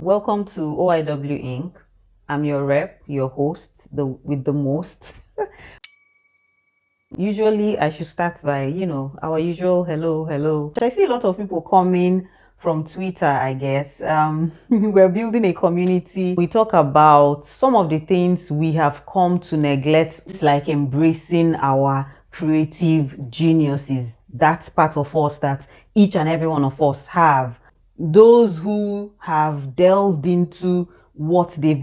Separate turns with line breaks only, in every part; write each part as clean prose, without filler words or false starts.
Welcome to O.I.W Inc. I'm your rep, your host, with the most. Usually, I should start by, our usual hello, hello. I see a lot of people coming from Twitter, I guess. We're building a community. We talk about some of the things we have come to neglect. It's like embracing our creative geniuses. That's part of us that each and every one of us have. Those who have delved into what they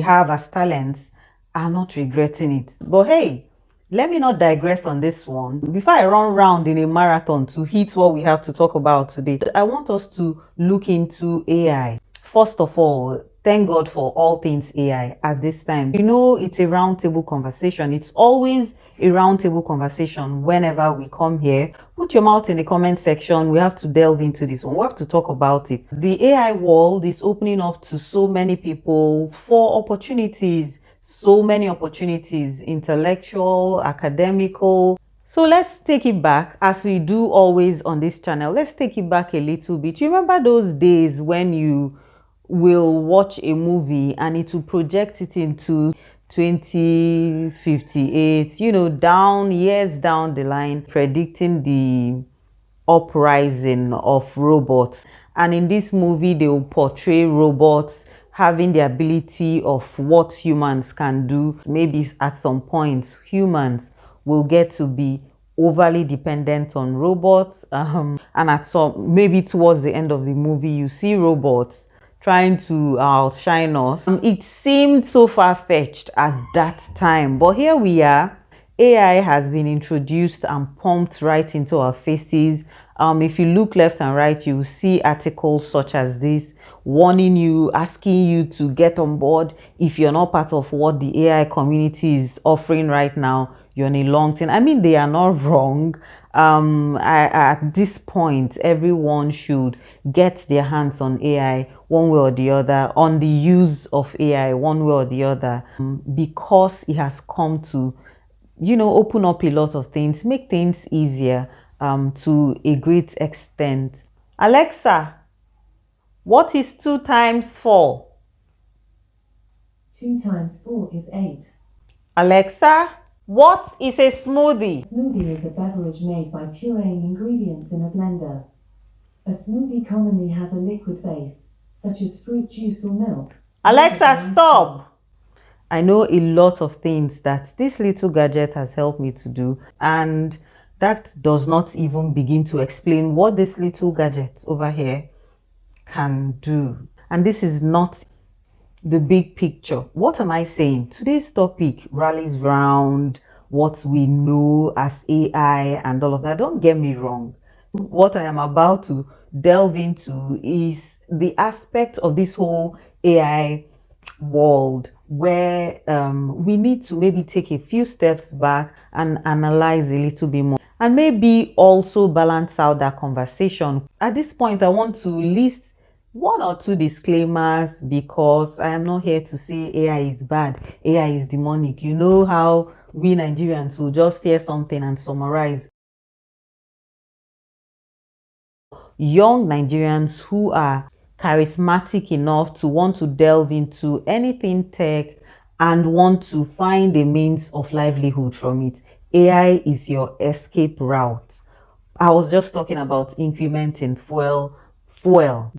have as talents are not regretting it. But hey, let me not digress on this one. Before I run round in a marathon to hit what we have to talk about today, I want us to look into AI. First of all, thank God for all things AI at this time. It's a roundtable conversation. It's always a roundtable conversation whenever we come here. Put your mouth in the comment section. We have to delve into this one. We have to talk about it. The AI world is opening up to so many people for opportunities. So many opportunities, intellectual, academical. So let's take it back, as we do always on this channel. Let's take it back a little bit. You remember those days when you will watch a movie and it will project it into 2058, years down the line, predicting the uprising of robots. And in this movie, they will portray robots having the ability of what humans can do. Maybe at some point, humans will get to be overly dependent on robots. And maybe towards the end of the movie, you see robots trying to outshine us. It seemed so far-fetched at that time, but here we are. AI has been introduced and pumped right into our faces. If you look left and right, you will see articles such as this warning you, asking you to get on board. If you're not part of what the AI community is offering right now, you're in a long thing. I mean, they are not wrong. At this point, everyone should get their hands on AI one way or the other, on the use of AI one way or the other, because it has come to open up a lot of things, make things easier to a great extent. Alexa, what is 2 times 4?
2 times 4 is 8.
Alexa, what is a smoothie?
A smoothie is a beverage made by pureeing ingredients in a blender. A smoothie commonly has a liquid base, such as fruit juice or milk.
Alexa, stop! I know a lot of things that this little gadget has helped me to do, and that does not even begin to explain what this little gadget over here can do. And this is not the big picture. What am I saying? Today's topic rallies around what we know as AI and all of that. Don't get me wrong. What I am about to delve into is the aspect of this whole AI world where we need to maybe take a few steps back and analyze a little bit more, and maybe also balance out that conversation. At this point, I want to list 1 or 2 disclaimers, because I am not here to say AI is bad, AI is demonic. You know how we Nigerians will just hear something and summarize. Young Nigerians who are charismatic enough to want to delve into anything tech and want to find a means of livelihood from it, AI is your escape route. I was just talking about incrementing fuel,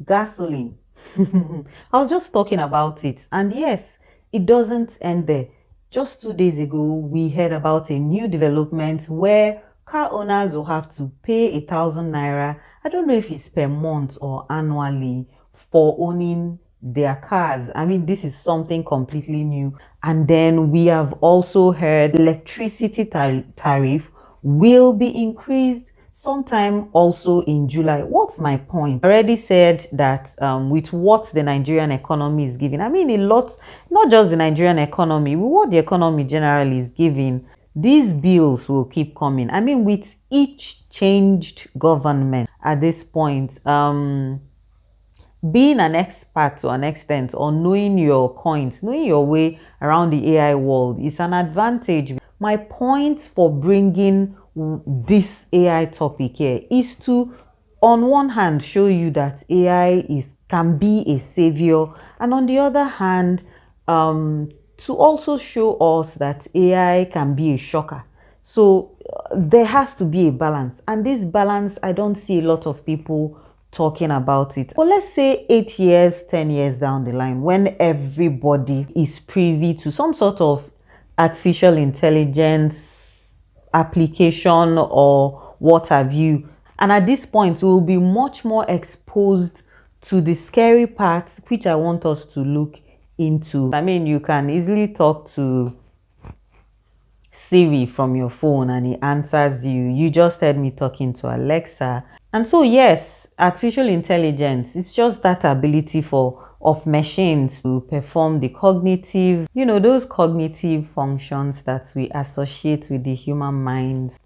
gasoline. I was just talking about it, and yes, it doesn't end there. Just 2 days ago, we heard about a new development where car owners will have to pay 1,000 naira. I don't know if it's per month or annually for owning their cars. I mean, this is something completely new. And then we have also heard electricity tariff will be increased sometime also in July. What's my point? I already said that with what the Nigerian economy is giving, I mean a lot, not just the Nigerian economy, what the economy generally is giving, these bills will keep coming. I mean, with each changed government at this point, being an expert to an extent, or knowing your coins, knowing your way around the AI world is an advantage. My point for bringing this AI topic here is to, on one hand, show you that AI is can be a savior, and on the other hand, to also show us that AI can be a shocker. So there has to be a balance, and this balance, I don't see a lot of people talking about it. But let's say 8 years, 10 years down the line, when everybody is privy to some sort of artificial intelligence application or what have you, and at this point we will be much more exposed to the scary parts, which I want us to look into. I mean, you can easily talk to Siri from your phone and it answers you. You just heard me talking to Alexa. And so yes, artificial intelligence is just that ability for of machines to perform the cognitive, those cognitive functions that we associate with the human mind,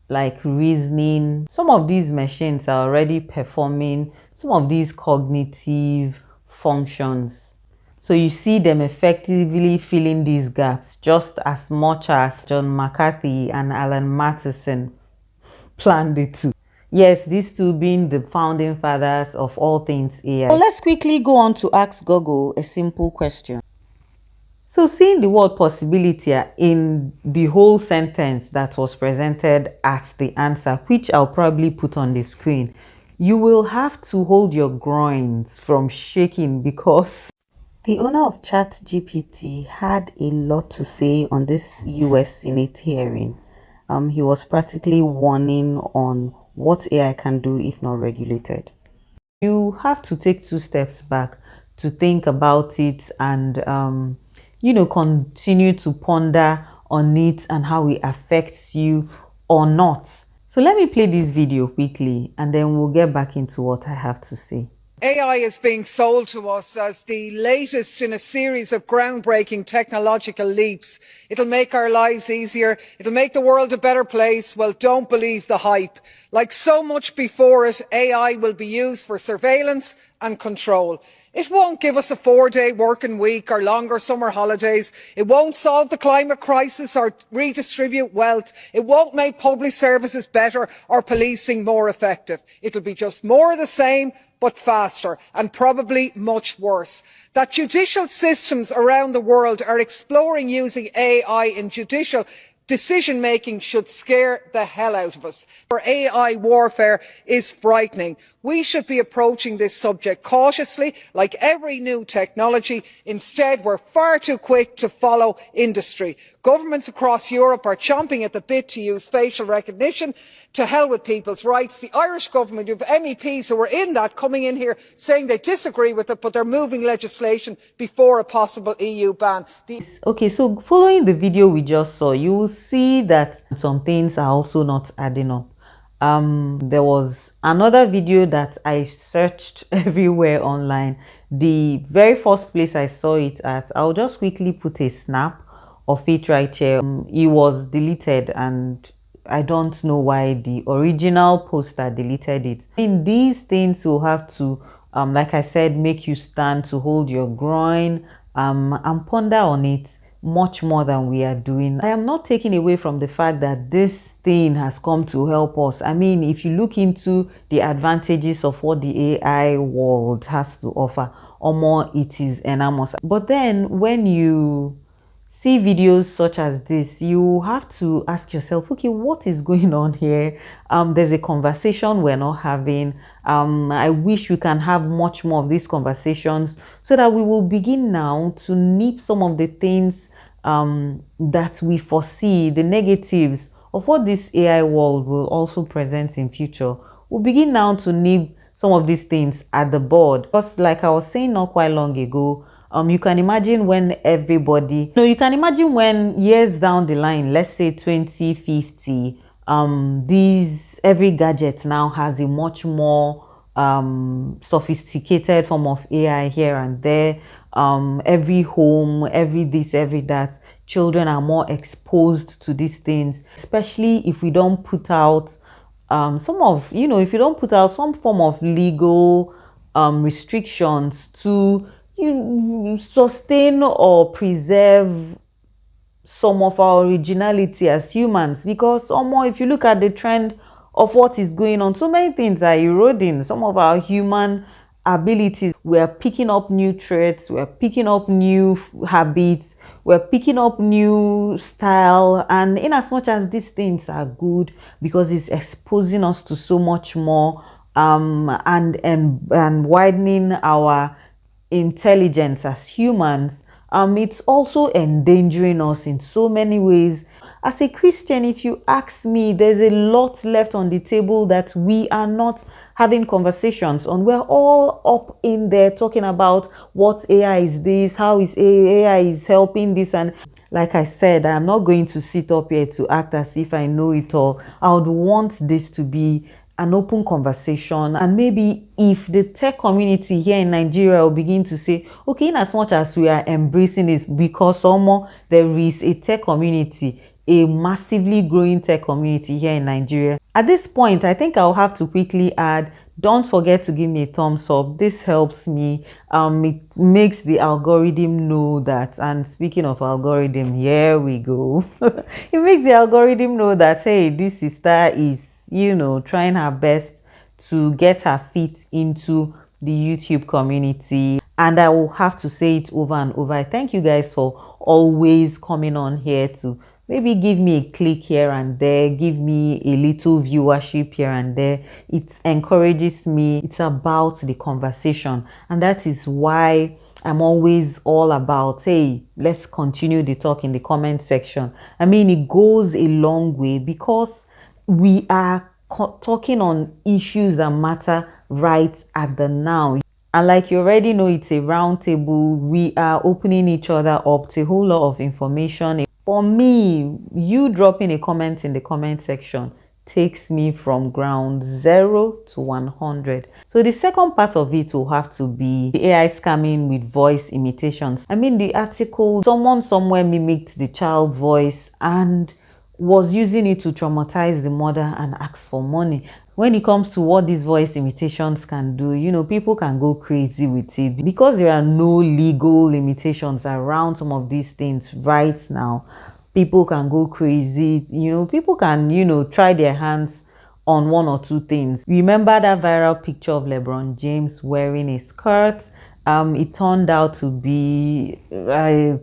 like reasoning. Some of these machines are already performing some of these cognitive functions. So you see them effectively filling these gaps just as much as John McCarthy and Alan Matheson planned it to. Yes, these two being the founding fathers of all things AI.
So let's quickly go on to ask Google a simple question.
So seeing the word possibility in the whole sentence that was presented as the answer, which I'll probably put on the screen, you will have to hold your groins from shaking, because
the owner of ChatGPT had a lot to say on this US Senate hearing. He was practically warning on what AI can do if not regulated.
You have to take 2 steps back to think about it and continue to ponder on it and how it affects you or not. So let me play this video quickly and then we'll get back into what I have to say.
AI is being sold to us as the latest in a series of groundbreaking technological leaps. It'll make our lives easier. It'll make the world a better place. Well, don't believe the hype. Like so much before it, AI will be used for surveillance and control. It won't give us a 4-day working week or longer summer holidays. It won't solve the climate crisis or redistribute wealth. It won't make public services better or policing more effective. It'll be just more of the same, but faster, and probably much worse. That judicial systems around the world are exploring using AI in judicial decision making should scare the hell out of us. For AI warfare is frightening. We should be approaching this subject cautiously, like every new technology. Instead, we're far too quick to follow industry. Governments across Europe are chomping at the bit to use facial recognition. To hell with people's rights. The Irish government, you have MEPs who are in that, coming in here saying they disagree with it, but they're moving legislation before a possible EU ban.
Okay, so following the video we just saw, you will see that some things are also not adding up. There was another video that I searched everywhere online. The very first place I saw it at, I'll just quickly put a snap of it right here. It was deleted and I don't know why the original poster deleted it. In these things will have to, like I said, make you stand, to hold your groin and ponder on it much more than we are doing. I am not taking away from the fact that this thing has come to help us. I mean, if you look into the advantages of what the AI world has to offer, or more, it is enormous. But then when you see videos such as this, you have to ask yourself, okay, what is going on here? There's a conversation we're not having. I wish we can have much more of these conversations so that we will begin now to nip some of the things that we foresee, the negatives of what this AI world will also present in future. We'll begin now to nip some of these things at the board, because like I was saying not quite long ago, you can imagine when everybody, you can imagine when years down the line, let's say 2050, every gadget now has a much more sophisticated form of AI here and there. Every home, every this, every that, children are more exposed to these things, especially if we don't put out if you don't put out some form of legal restrictions to you sustain or preserve some of our originality as humans. Because if you look at the trend of what is going on, so many things are eroding some of our human abilities. We're picking up new traits, we're picking up new habits, we're picking up new style. And in as much as these things are good because it's exposing us to so much more, and widening our intelligence as humans, it's also endangering us in so many ways. As a Christian, if you ask me, there's a lot left on the table that we are not having conversations on. We're all up in there talking about what AI is this, how is AI is helping this, and like I said, I'm not going to sit up here to act as if I know it all. I would want this to be an open conversation, and maybe if the tech community here in Nigeria will begin to say, okay, in as much as we are embracing this, because somehow there is a tech community, a massively growing tech community here in Nigeria. At this point, I think I'll have to quickly add, don't forget to give me a thumbs up. This helps me. It makes the algorithm know that. And speaking of algorithm, here we go. It makes the algorithm know that, hey, this sister is, trying her best to get her feet into the YouTube community. And I will have to say it over and over. I thank you guys for always coming on here to maybe give me a click here and there, give me a little viewership here and there. It encourages me. It's about the conversation, and that is why I'm always all about, hey, let's continue the talk in the comment section. I mean, it goes a long way because we are talking on issues that matter right at the now. And like you already know, it's a round table. We are opening each other up to a whole lot of information. For me, you dropping a comment in the comment section takes me from ground zero to 100. So the second part of it will have to be the AI scamming with voice imitations. I mean, the article, someone somewhere mimicked the child voice and was using it to traumatize the mother and ask for money. When it comes to what these voice imitations can do, people can go crazy with it because there are no legal limitations around some of these things right now. People can go crazy, people can, try their hands on one or two things. Remember that viral picture of LeBron James wearing a skirt? It turned out to be a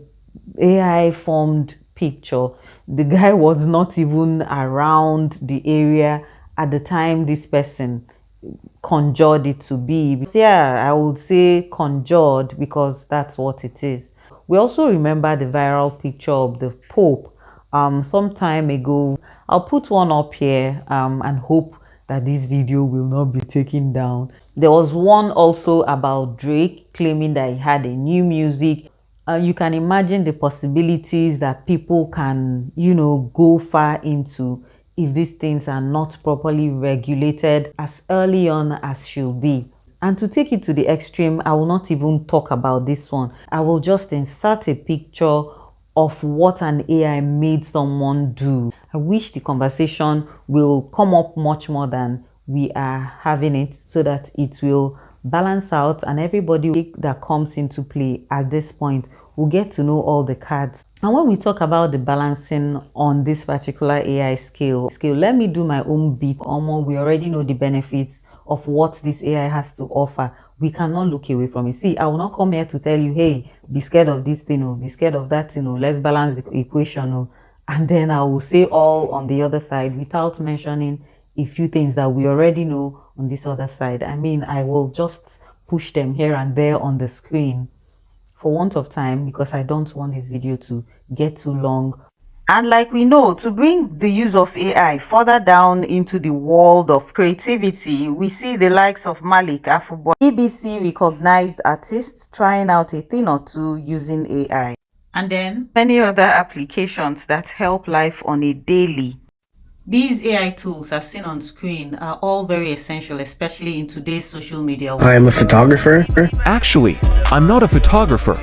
AI formed picture. The guy was not even around the area at the time this person conjured it to be. Yeah, I would say conjured because that's what it is. We also remember the viral picture of the Pope some time ago. I'll put one up here and hope that this video will not be taken down. There was one also about Drake claiming that he had a new music. You can imagine the possibilities that people can, go far into if these things are not properly regulated as early on as should be. And to take it to the extreme, I will not even talk about this one. I will just insert a picture of what an AI made someone do. I wish the conversation will come up much more than we are having it, so that it will balance out and everybody that comes into play at this point will get to know all the cards. And when we talk about the balancing on this particular AI scale, let me do my own bit. Almost, we already know the benefits of what this AI has to offer. We cannot look away from it. See, I will not come here to tell you, hey, be scared of this thing or be scared of that thing, or let's balance the equation, and then I will say all on the other side without mentioning a few things that we already know on this other side. I mean, I will just push them here and there on the screen for want of time because I don't want this video to get too long. And like we know, to bring the use of AI further down into the world of creativity, we see the likes of Malik Afubo, BBC recognized artists trying out a thing or two using AI. And then many other applications that help life on a daily. These AI tools, as seen on screen, are all very essential, especially in today's social media world.
I am a photographer.
Actually, I'm not a photographer.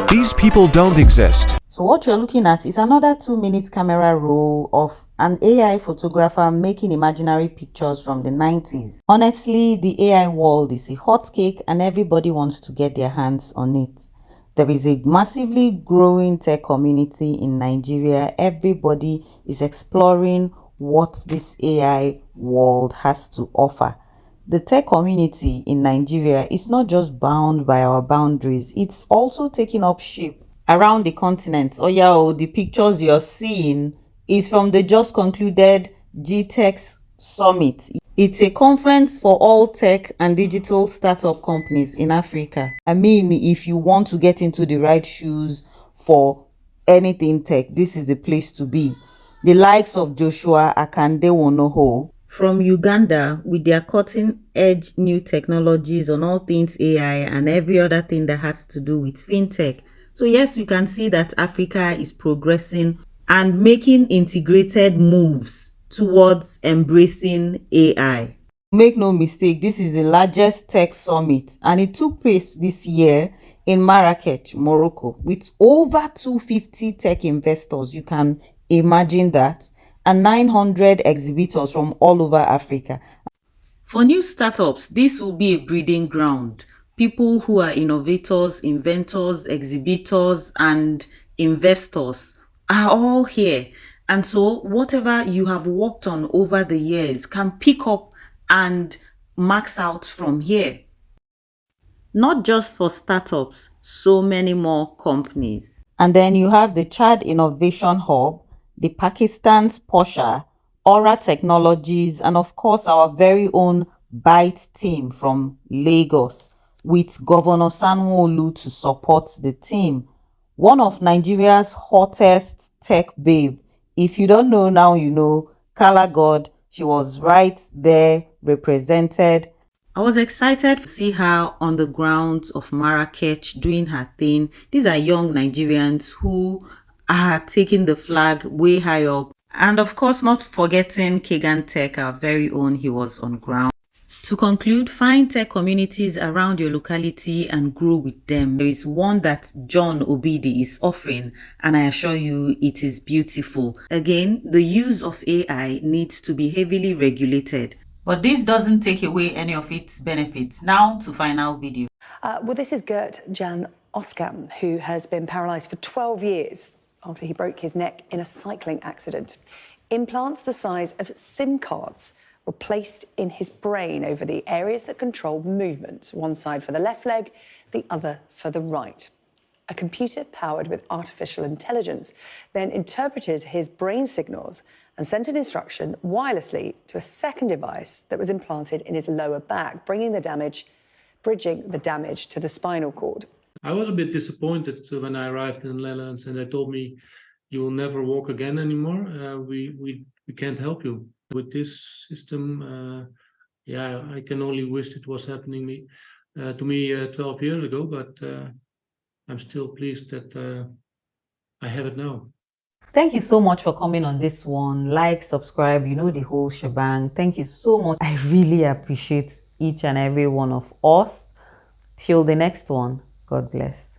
These people don't exist.
So what you're looking at is another 2-minute camera roll of an AI photographer making imaginary pictures from the 90s. Honestly, the AI world is a hot cake and everybody wants to get their hands on it. There is a massively growing tech community in Nigeria. Everybody is exploring what this AI world has to offer. The tech community in Nigeria is not just bound by our boundaries, it's also taking up shape around the continent. Oh yeah, the pictures you're seeing is from the just concluded GTEx Summit. It's a conference for all tech and digital startup companies in Africa. I mean, if you want to get into the right shoes for anything tech, this is the place to be. The likes of Joshua Akande Wonoho from Uganda with their cutting edge new technologies on all things AI and every other thing that has to do with fintech. So yes, we can see that Africa is progressing and making integrated moves towards embracing AI. Make no mistake, this is the largest tech summit and it took place this year in Marrakech, Morocco, with over 250 tech investors. You can imagine that, and 900 exhibitors from all over Africa. For new startups, this will be a breeding ground. People who are innovators, inventors, exhibitors, and investors are all here. And so, whatever you have worked on over the years can pick up and max out from here. Not just for startups, so many more companies. And then you have the Chad Innovation Hub, the Pakistan's Posha, Aura Technologies, and of course our very own Byte team from Lagos, with Governor Sanwo-Olu to support the team. One of Nigeria's hottest tech babe. If you don't know now, you know, Kala God, she was right there represented. I was excited to see her on the grounds of Marrakech doing her thing. These are young Nigerians who are taking the flag way high up. And of course, not forgetting Kagan Tech, our very own, he was on ground. To conclude, find tech communities around your locality and grow with them. There is one that John Obidi is offering, and I assure you it is beautiful. Again, the use of AI needs to be heavily regulated. But this doesn't take away any of its benefits. Now to final video.
Well, this is Gert Jan Oskam, who has been paralysed for 12 years after he broke his neck in a cycling accident. Implants the size of SIM cards were placed in his brain over the areas that control movement, one side for the left leg, the other for the right. A computer powered with artificial intelligence then interpreted his brain signals and sent an instruction wirelessly to a second device that was implanted in his lower back, bridging the damage to the spinal cord.
I was a bit disappointed when I arrived in the Netherlands and they told me, you will never walk again anymore. We can't help you. With this system, yeah, I can only wish it was happening to me 12 years ago, but I'm still pleased that I have it now.
Thank you so much for coming on this one. Like, subscribe, you know the whole shebang. Thank you so much. I really appreciate each and every one of us. Till the next one, God bless.